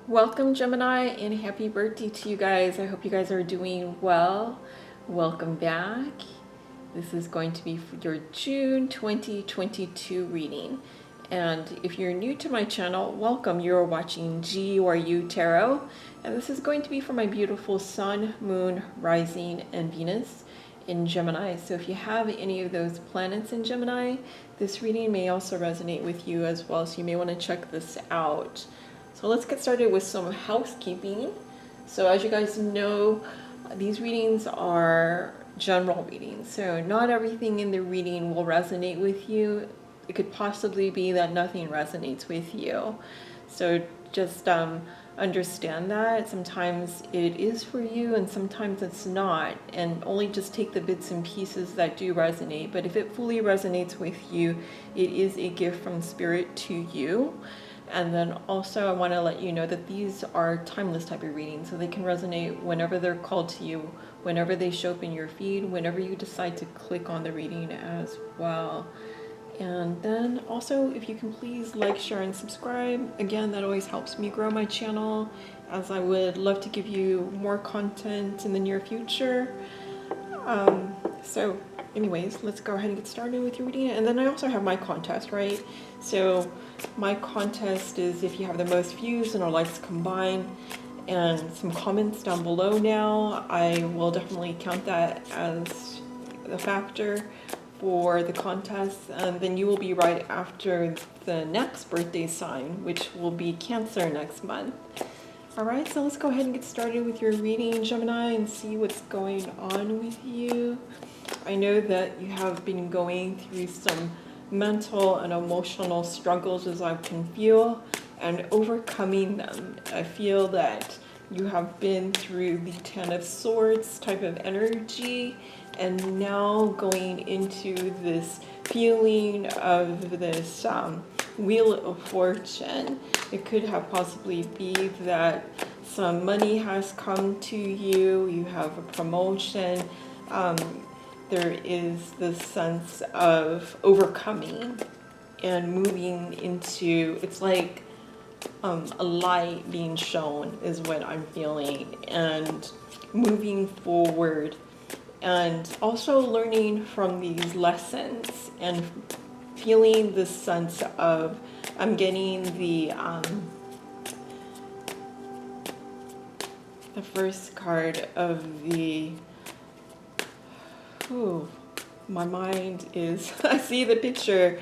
Welcome, Gemini, and happy birthday to you guys. I hope you guys are doing well. Welcome back. This is going to be for your June 2022 reading. And if you're new to my channel, welcome. You're watching GeeURU Tarot. And this is going to be for my beautiful Sun, Moon, Rising, and Venus in Gemini. So if you have any of those planets in Gemini, this reading may also resonate with you as well. So you may want to check this out. So let's get started with some housekeeping. So as you guys know, these readings are general readings. So not everything in the reading will resonate with you. It could possibly be that nothing resonates with you. So just understand that sometimes it is for you and sometimes it's not, and only just take the bits and pieces that do resonate. But if it fully resonates with you, it is a gift from spirit to you. And then also I want to let you know that these are timeless type of readings, so they can resonate whenever they're called to you, whenever they show up in your feed, whenever you decide to click on the reading as well. And then also, if you can please like, share, and subscribe. Again, that always helps me grow my channel, as I would love to give you more content in the near future. So anyways, let's go ahead and get started with your reading. And then I also have my contest, right? So my contest is if you have the most views and or likes combined and some comments down below now, I will definitely count that as the factor for the contest. And then you will be right after the next birthday sign, which will be Cancer next month. All right, so let's go ahead and get started with your reading, Gemini, and see what's going on with you. I know that you have been going through some mental and emotional struggles, as I can feel, and overcoming them. I feel that you have been through the Ten of Swords type of energy, and now going into this feeling of this Wheel of Fortune. It could have possibly be that some money has come to you, you have a promotion, there is this sense of overcoming and moving into, it's like a light being shown is what I'm feeling, and moving forward, and also learning from these lessons and feeling this sense of, I'm getting the first card of the, ooh, my mind is, I see the picture,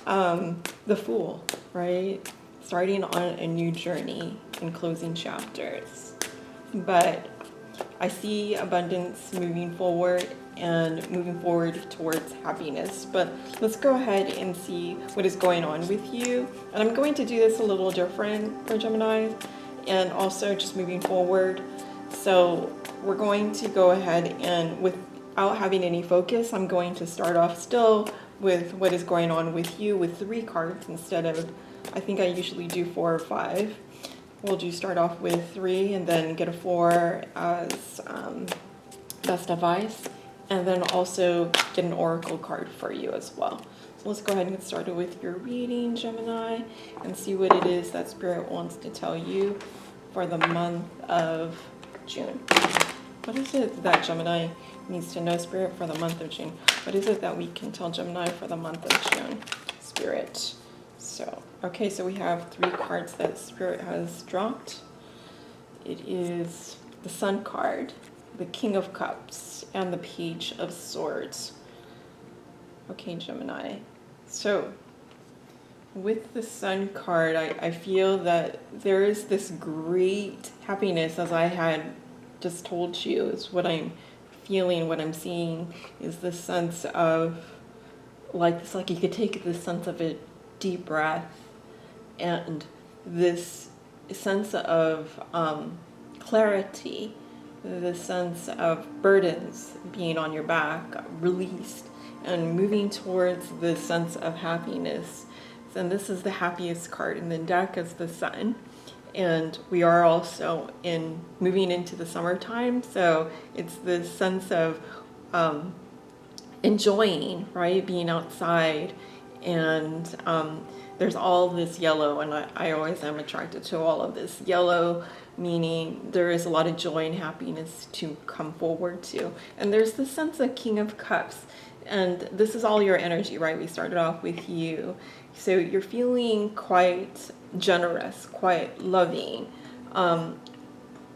the Fool, right? Starting on a new journey and closing chapters. But I see abundance moving forward and moving forward towards happiness. But let's go ahead and see what is going on with you. And I'm going to do this a little different for Gemini, and also just moving forward. So we're going to go ahead and, without having any focus, I'm going to start off still with what is going on with you with 3 cards instead of, I think I usually do 4 or 5. We'll just start off with 3 and then get a 4 as best advice, and then also get an oracle card for you as well. So let's go ahead and get started with your reading, Gemini, and see what it is that Spirit wants to tell you for the month of June. What is it that Gemini needs to know, Spirit, for the month of June? What is it that we can tell Gemini for the month of June, Spirit? So, okay, so we have 3 cards that Spirit has dropped. It is the Sun card, the King of Cups, and the Page of Swords. Okay, Gemini. So, with the Sun card, I feel that there is this great happiness, as I had just told you, is what I'm feeling, what I'm seeing, is the sense of, like, it's like you could take the sense of a deep breath, and this sense of clarity, the sense of burdens being on your back released, and moving towards the sense of happiness. And this is the happiest card in the deck, as the Sun, and we are also moving into the summertime, so it's this sense of enjoying, right, being outside And there's all this yellow, and I always am attracted to all of this yellow, meaning there is a lot of joy and happiness to come forward to. And there's this sense of King of Cups, and this is all your energy, right? We started off with you. So you're feeling quite generous, quite loving,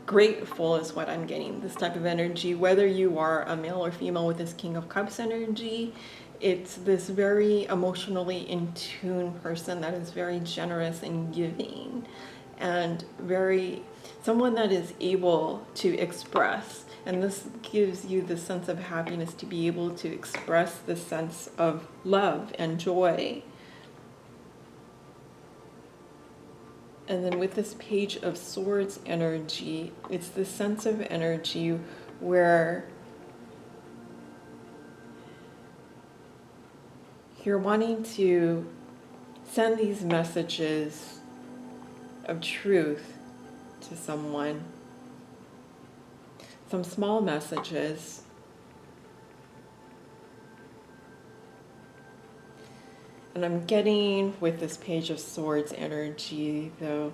grateful is what I'm getting, this type of energy. Whether you are a male or female with this King of Cups energy, it's this very emotionally in tune person that is very generous and giving, and very someone that is able to express. And this gives you the sense of happiness to be able to express the sense of love and joy. And then with this Page of Swords energy, it's the sense of energy where you're wanting to send these messages of truth to someone. Some small messages. And I'm getting with this Page of Swords energy, though,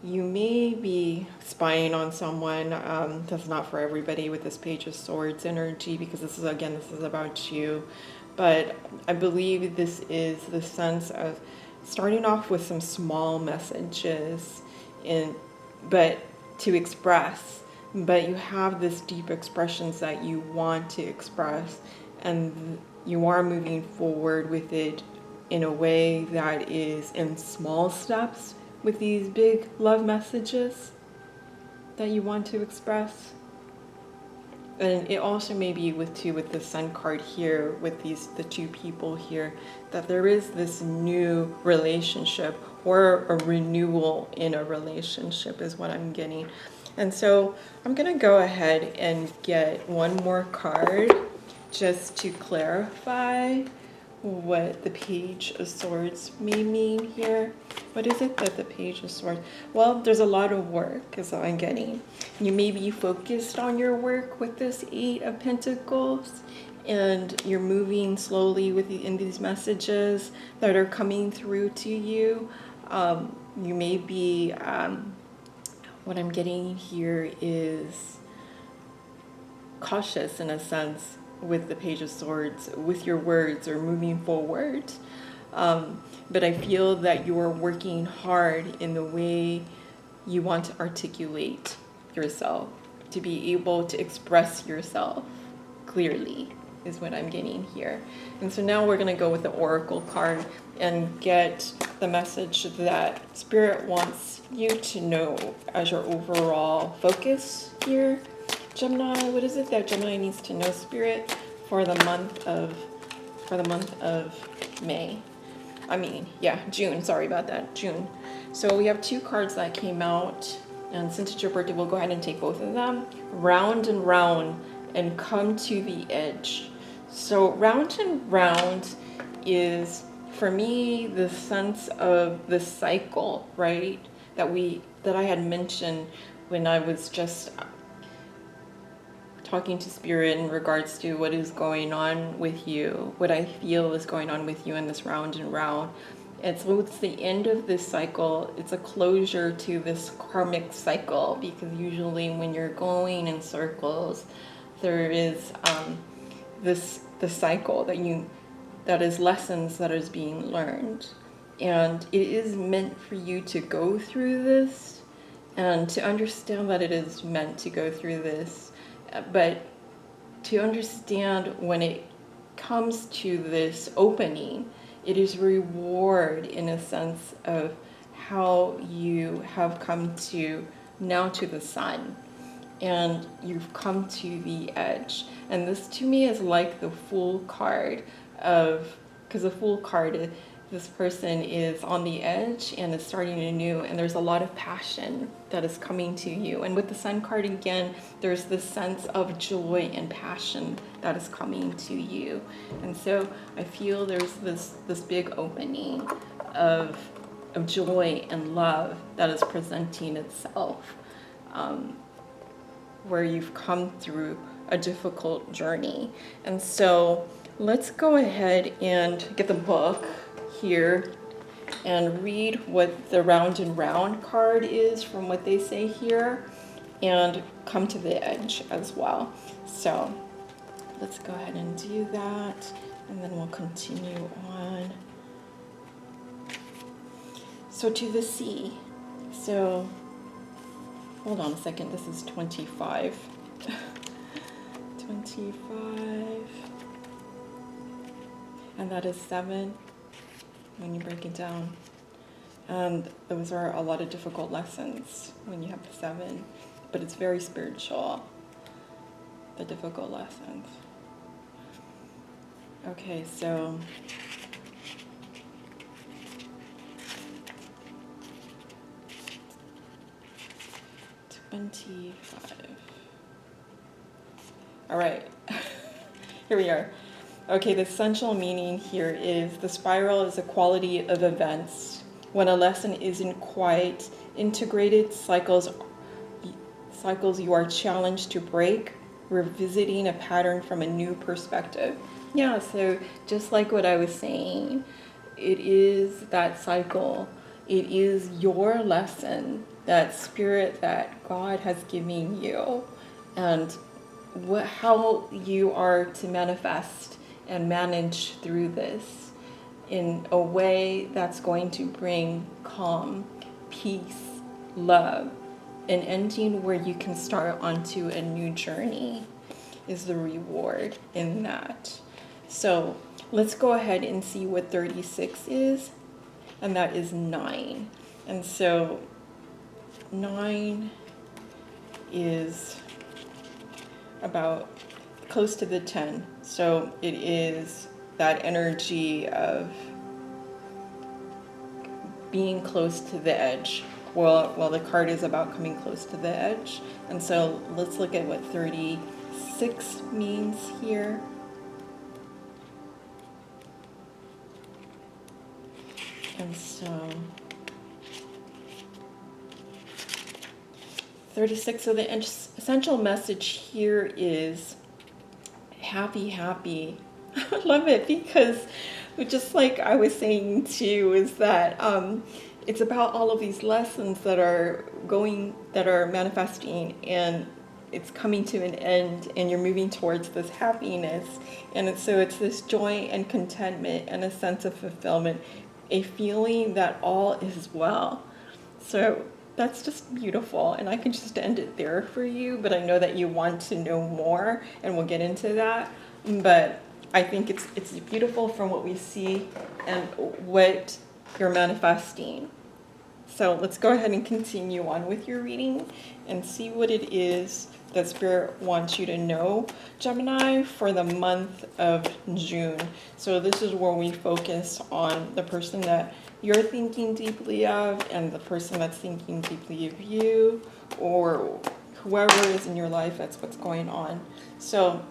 you may be spying on someone. That's not for everybody with this Page of Swords energy, because this is about you. But I believe this is the sense of starting off with some small messages, but to express. But you have this deep expressions that you want to express, and you are moving forward with it in a way that is in small steps with these big love messages that you want to express. And it also may be with the Sun card here, with the two people here, that there is this new relationship or a renewal in a relationship is what I'm getting. And so I'm gonna go ahead and get one more card just to clarify what the Page of Swords may mean here. What is it that the Page of Swords? Well, there's a lot of work is what I'm getting. You may be focused on your work with this Eight of Pentacles, and you're moving slowly in these messages that are coming through to you. You may be, what I'm getting here is cautious in a sense with the Page of Swords, with your words or moving forward. But I feel that you are working hard in the way you want to articulate yourself, to be able to express yourself clearly is what I'm getting here. And so now we're going to go with the Oracle card and get the message that Spirit wants you to know as your overall focus here. Gemini, what is it that Gemini needs to know, Spirit, for the month of May? June. Sorry about that, June. So we have two cards that came out, and since it's your birthday, we'll go ahead and take both of them. Round and round, and come to the edge. So round and round is, for me, the sense of the cycle, right? That I had mentioned when I was just talking to Spirit in regards to what is going on with you, what I feel is going on with you in this round and round. And so it's the end of this cycle. It's a closure to this karmic cycle, because usually when you're going in circles, there is the cycle that is lessons that is being learned. And it is meant for you to go through this and to understand that it is meant to go through this. But to understand when it comes to this opening, it is reward in a sense of how you have come to now to the sun, and you've come to the edge. And this to me is like the Fool card because the Fool card, this person is on the edge and is starting anew, and there's a lot of passion that is coming to you. And with the Sun card again, there's this sense of joy and passion that is coming to you. And so I feel there's this big opening of joy and love that is presenting itself, where you've come through a difficult journey. And so let's go ahead and get the book here and read what the round and round card is from what they say here, and come to the edge as well. So let's go ahead and do that, and then we'll continue on. So to the sea. So hold on a second, this is 25. 25. And that is 7 when you break it down. And those are a lot of difficult lessons when you have the 7, but it's very spiritual, the difficult lessons. Okay, so all right, here we are. Okay, the essential meaning here is the spiral is a quality of events. When a lesson isn't quite integrated, cycles you are challenged to break, revisiting a pattern from a new perspective. Yeah, so just like what I was saying, it is that cycle. It is your lesson, that spirit that God has given you, and how you are to manifest and manage through this in a way that's going to bring calm, peace, love, an ending where you can start onto a new journey is the reward in that. So let's go ahead and see what 36 is, and that is 9. And so 9 is about close to the 10. So it is that energy of being close to the edge. Well, the card is about coming close to the edge. And so let's look at what 36 means here. And so 36, so the essential message here is happy, happy. I love it because just like I was saying too, is that it's about all of these lessons that are manifesting, and it's coming to an end, and you're moving towards this happiness. And it's this joy and contentment and a sense of fulfillment, a feeling that all is well. So that's just beautiful, and I can just end it there for you, but I know that you want to know more, and we'll get into that. But I think it's beautiful from what we see and what you're manifesting. So let's go ahead and continue on with your reading and see what it is that Spirit wants you to know, Gemini, for the month of June. So this is where we focus on the person that you're thinking deeply of and the person that's thinking deeply of you, or whoever is in your life, that's what's going on. So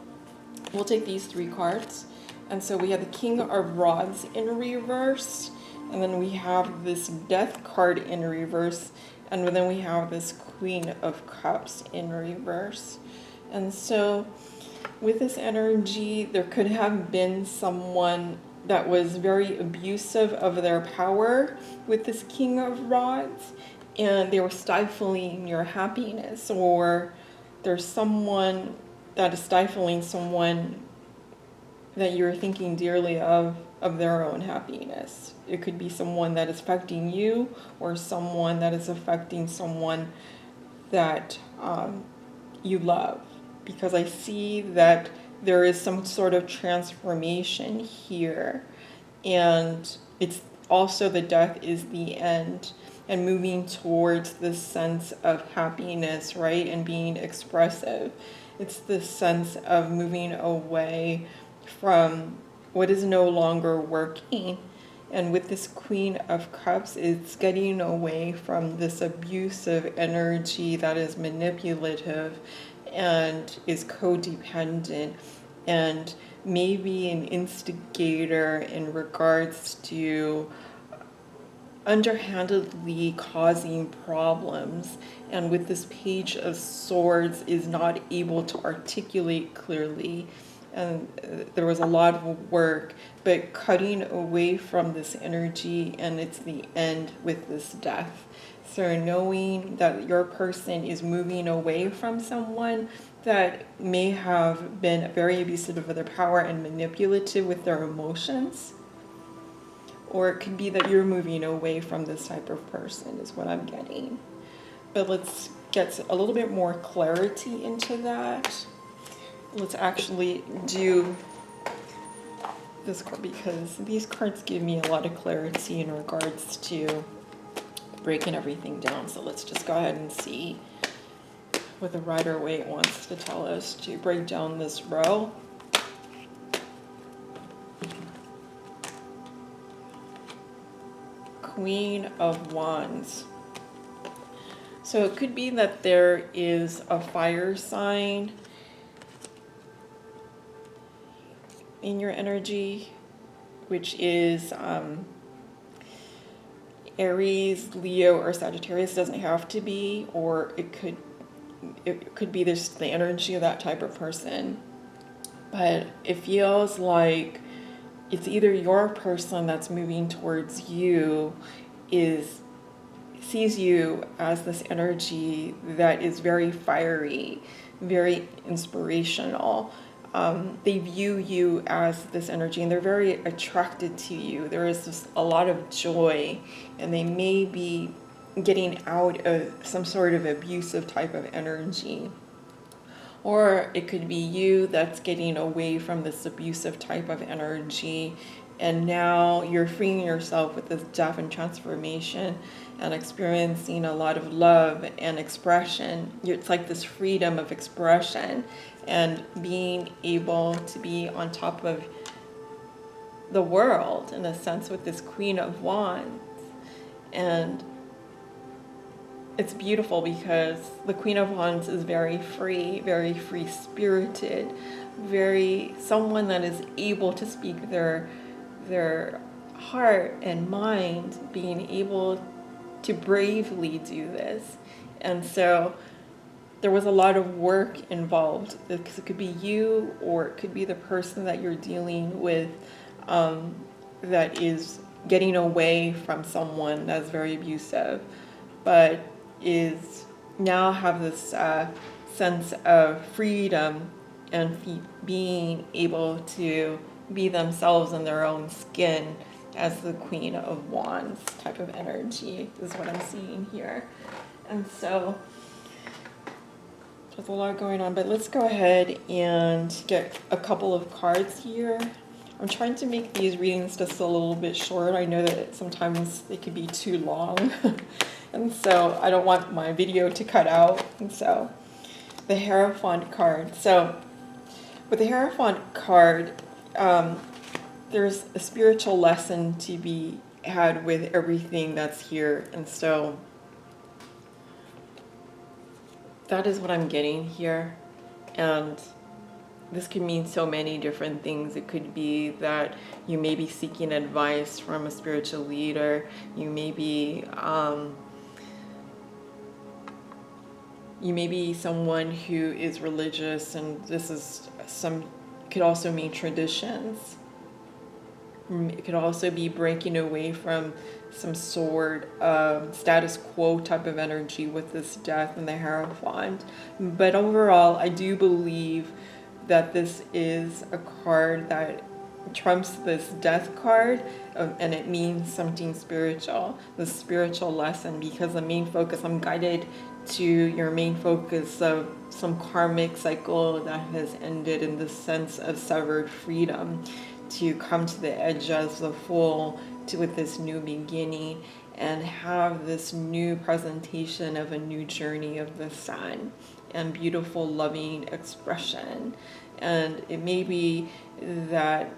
we'll take these 3 cards. And so we have the King of Rods in reverse, and then we have this Death card in reverse, and then we have this Queen of Cups in reverse. And so with this energy, there could have been someone that was very abusive of their power with this King of Rods, and they were stifling your happiness, or there's someone that is stifling someone that you're thinking dearly of their own happiness. It could be someone that is affecting you, or someone that is affecting someone that you love. Because I see that there is some sort of transformation here, and it's also the Death is the end, and moving towards this sense of happiness, right, and being expressive. It's this sense of moving away from what is no longer working. And with this Queen of Cups, it's getting away from this abusive energy that is manipulative and is codependent, and maybe an instigator in regards to underhandedly causing problems, and with this Page of Swords is not able to articulate clearly and there was a lot of work, but cutting away from this energy, and it's the end with this death. So knowing that your person is moving away from someone that may have been very abusive of their power and manipulative with their emotions, or it could be that you're moving away from this type of person is what I'm getting. But let's get a little bit more clarity into that. Let's actually do this card, because these cards give me a lot of clarity in regards to breaking everything down. So let's just go ahead and see what the Rider-Waite wants to tell us to break down this row. Queen of Wands. So it could be that there is a fire sign in your energy, which is Aries, Leo, or Sagittarius. Doesn't have to be, or it could be this the energy of that type of person. But it feels like it's either your person that's moving towards you sees you as this energy that is very fiery, very inspirational. They view you as this energy, and they're very attracted to you. There is just a lot of joy, and they may be getting out of some sort of abusive type of energy. Or it could be you that's getting away from this abusive type of energy, and now you're freeing yourself with this death and transformation and experiencing a lot of love and expression. It's like this freedom of expression and being able to be on top of the world, in a sense, with this Queen of Wands. And it's beautiful because the Queen of Wands is very free-spirited, someone that is able to speak their heart and mind, being able to bravely do this. And so there was a lot of work involved, because it could be you, or it could be the person that you're dealing with that is getting away from someone that's very abusive, but is now have this sense of freedom and being able to be themselves in their own skin as the Queen of Wands type of energy is what I'm seeing here. And so there's a lot going on, but let's go ahead and get a couple of cards here. I'm trying to make these readings just a little bit short. I know that sometimes they could be too long. And so I don't want my video to cut out. And so the Hierophant card. So with the Hierophant card, there's a spiritual lesson to be had with everything that's here. And so that is what I'm getting here. And this could mean so many different things. It could be that you may be seeking advice from a spiritual leader. You may be someone who is religious, and this is could also mean traditions. It could also be breaking away from some sort of status quo type of energy with this death and the Hierophant. But overall, I do believe that this is a card that trumps this death card, and it means something spiritual, the spiritual lesson, because the main focus, I'm guided to your main focus of some karmic cycle that has ended, in the sense of severed freedom, to come to the edge as the full with this new beginning and have this new presentation of a new journey of the sun and beautiful loving expression. And it may be that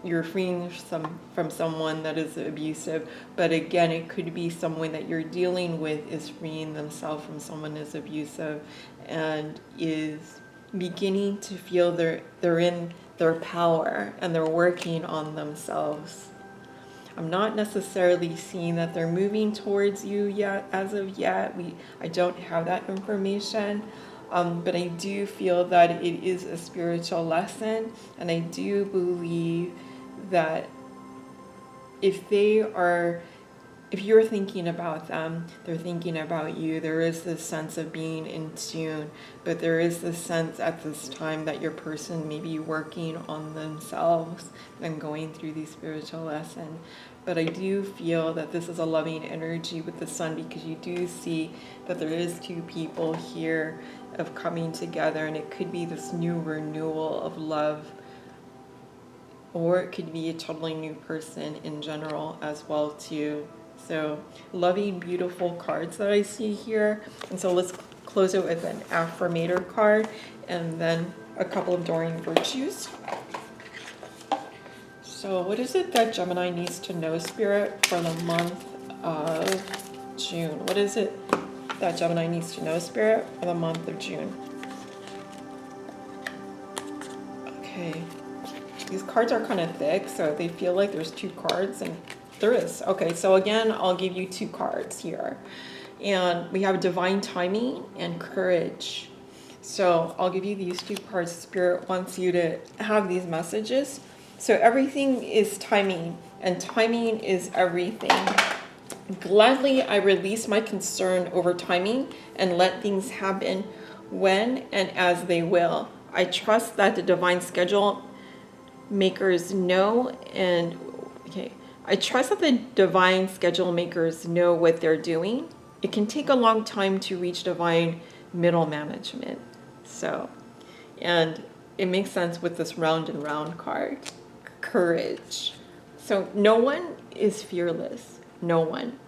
you're freeing from someone that is abusive, but again, it could be someone that you're dealing with is freeing themselves from someone that's abusive and is beginning to feel they're in their power and they're working on themselves. I'm not necessarily seeing that they're moving towards you yet, as of yet. I don't have that information, But I do feel that it is a spiritual lesson, and I do believe that if you're thinking about them, they're thinking about you. There is this sense of being in tune, but there is this sense at this time that your person may be working on themselves and going through these spiritual lessons. But I do feel that this is a loving energy with the sun, because you do see that there is two people here of coming together, and it could be this new renewal of love, or it could be a totally new person in general as well too. So loving, beautiful cards that I see here. And so let's close it with an Affirmator card and then a couple of Dorren virtues. So what is it that Gemini needs to know, Spirit, for the month of June? What is it that Gemini needs to know, Spirit, for the month of June? Okay. These cards are kind of thick, so they feel like there's two cards, and there is. Okay, so again, I'll give you two cards here. And we have divine timing and courage. So I'll give you these two cards. Spirit wants you to have these messages. So everything is timing, and timing is everything. Gladly, I release my concern over timing and let things happen when and as they will. I trust that the divine schedule makers know I trust that the divine schedule makers know what they're doing. It can take a long time to reach divine middle management. So, and it makes sense with this round and round card. Courage. So no one is fearless. No one.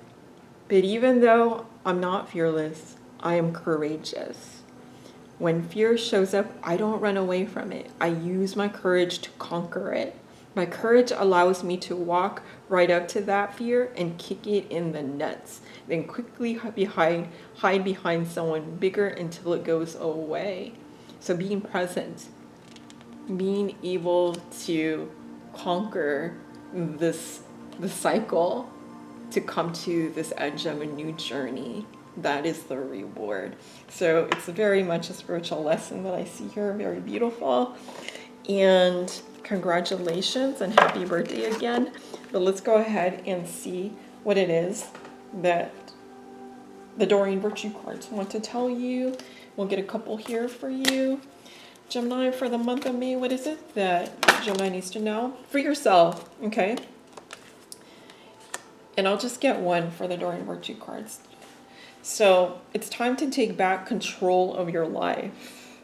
But even though I'm not fearless, I am courageous. When fear shows up, I don't run away from it. I use my courage to conquer it. My courage allows me to walk right up to that fear and kick it in the nuts, then quickly hide behind someone bigger until it goes away. So being present, being able to conquer the cycle to come to this edge of a new journey. That is the reward. So it's very much a spiritual lesson that I see here. Very beautiful. And congratulations and happy birthday again. But let's go ahead and see what it is that the Dorren Virtue cards want to tell you. We'll get a couple here for you. Gemini, for the month of May, what is it that Gemini needs to know? For yourself, okay? And I'll just get one for the Dorren Virtue cards. So it's time to take back control of your life.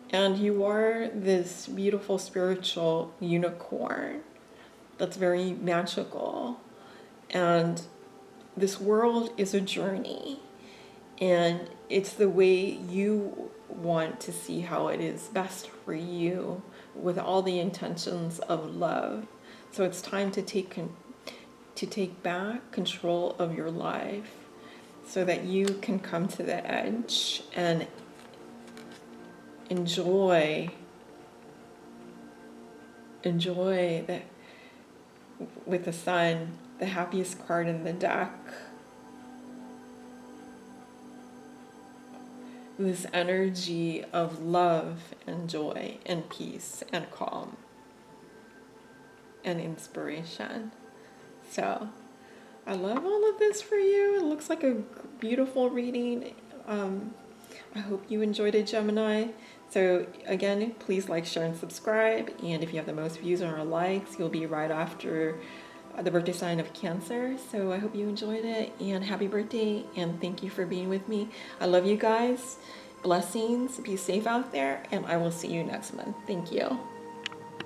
And you are this beautiful spiritual unicorn that's very magical. And this world is a journey. And it's the way you want to see how it is best for you, with all the intentions of love. So it's time to take back control of your life so that you can come to the edge and enjoy that with the sun, the happiest card in the deck. This energy of love and joy and peace and calm and inspiration. So I love all of this for you. It looks like a beautiful reading. I hope you enjoyed it, Gemini. So again, please like, share, and subscribe. And if you have the most views or likes, you'll be right after the birthday sign of Cancer. So I hope you enjoyed it, and happy birthday, and thank you for being with me. I love you guys. Blessings. Be safe out there, and I will see you next month. Thank you.